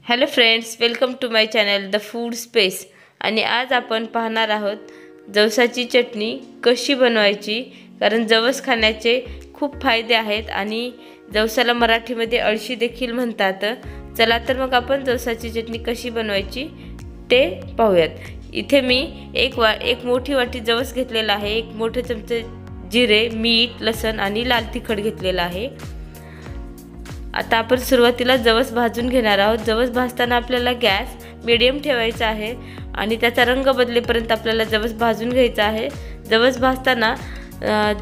Hello friends, welcome to my channel the food space. आणि आज आपण पाहणार आहोत जवसाची चटणी कशी बनवायची। कारण जवस खाण्याचे खूप फायदे आहेत आणि जवसाला मराठीमध्ये अळशी देखील म्हणतात। चला तर मग आपण जवसाची चटणी कशी बनवायची ते पाहूयात। इथे मी एक मोठी वाटी जवस घेतलेला आहे। एक मोठे चमचे जिरे, मीठ, लसण आणि लाल तिखट घेतलेला आहे। आता आपण सुरुवातीला जवस भाजून घेणार आहोत। जवस भाजताना आपल्याला गॅस मीडियम ठेवायचा आहे आणि त्याचा रंग बदलेपर्यंत आपल्याला जवस भाजून घ्यायचा आहे। जवस भाजताना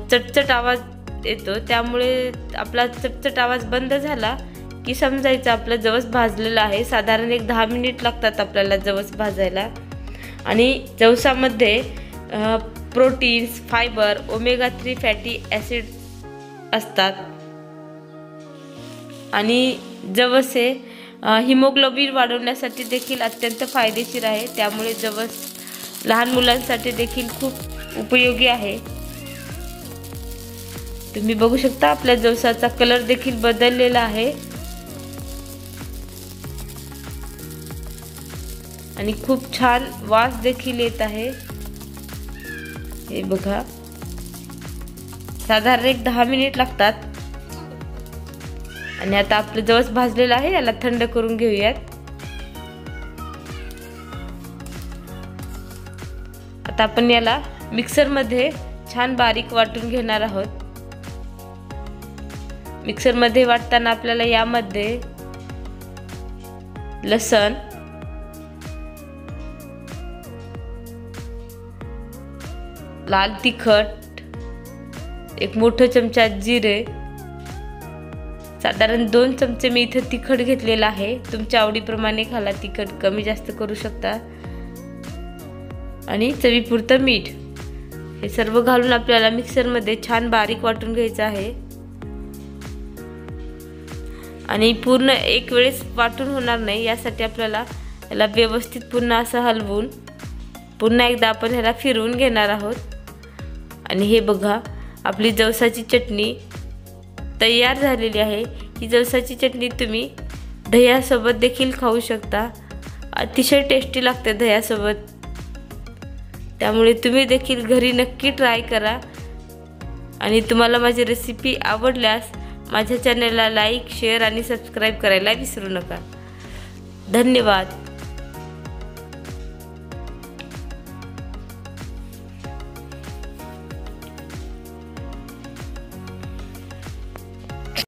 चटचट आवाज येतो, त्यामुळे आपला चटचट आवाज बंद झाला की समजायचं आपलं जवस भाजलेलं आहे। साधारण 10 मिनिट लागतात आपल्याला जवस भाजायला। आणि जवसामध्ये proteins, fibre, omega 3 fatty acid असतात आणि जवस हे हिमोग्लोबिन वाढवण्यासाठी देखील अत्यंत फायदेशीर आहे। त्यामुळे जवस लहान मुलांसाठी देखील खूप उपयोगी आहे। तुम्ही बघू शकता आपल्या जवसाचा कलर देखील बदललेला आहे आणि खूप छान वास देखील येत आहे। हे बघा, साधारण 10 मिनिट लागतात। आणि आता आपलं जवस भाजलेलं आहे, याला थंड करून घेऊयात। आता आपण याला मिक्सर मध्ये छान बारीक वाटून घेणार आहोत। मिक्सर मध्ये वाटताना आपल्याला यामध्ये लसण, लाल तिखट, एक मोठा चमचा जिरे, साधारण 2 चमचे मी इथे तिखट घेतलेला आहे। तुमच्या आवडीप्रमाणे घाला, तिखट कमी जास्त करू शकता। आणि चवीपुरतं मीठ, हे सर्व घालून आपल्याला मिक्सर मध्ये छान बारीक वाटून घ्यायचं आहे। आणि पूर्ण एक वेळेस वाटून होणार नाही, यासाठी आपल्याला याला व्यवस्थित पुन्हा असं हलवून पुन्हा एकदा आपण ह्याला फिरवून घेणार आहोत। आणि हे बघा, आपली जवसाची चटणी तयार झालेली आहे। ही जवसाची चटणी तुम्ही दह्यासोबत देखील खाऊ शकता। अतिशय टेस्टी लागते दह्यासोबत। त्यामुळे तुम्ही देखील घरी नक्की ट्राय करा। आणि तुम्हाला माझी रेसिपी आवडल्यास माझ्या चॅनलला लाईक, शेअर आणि सबस्क्राईब करायला विसरू नका। धन्यवाद।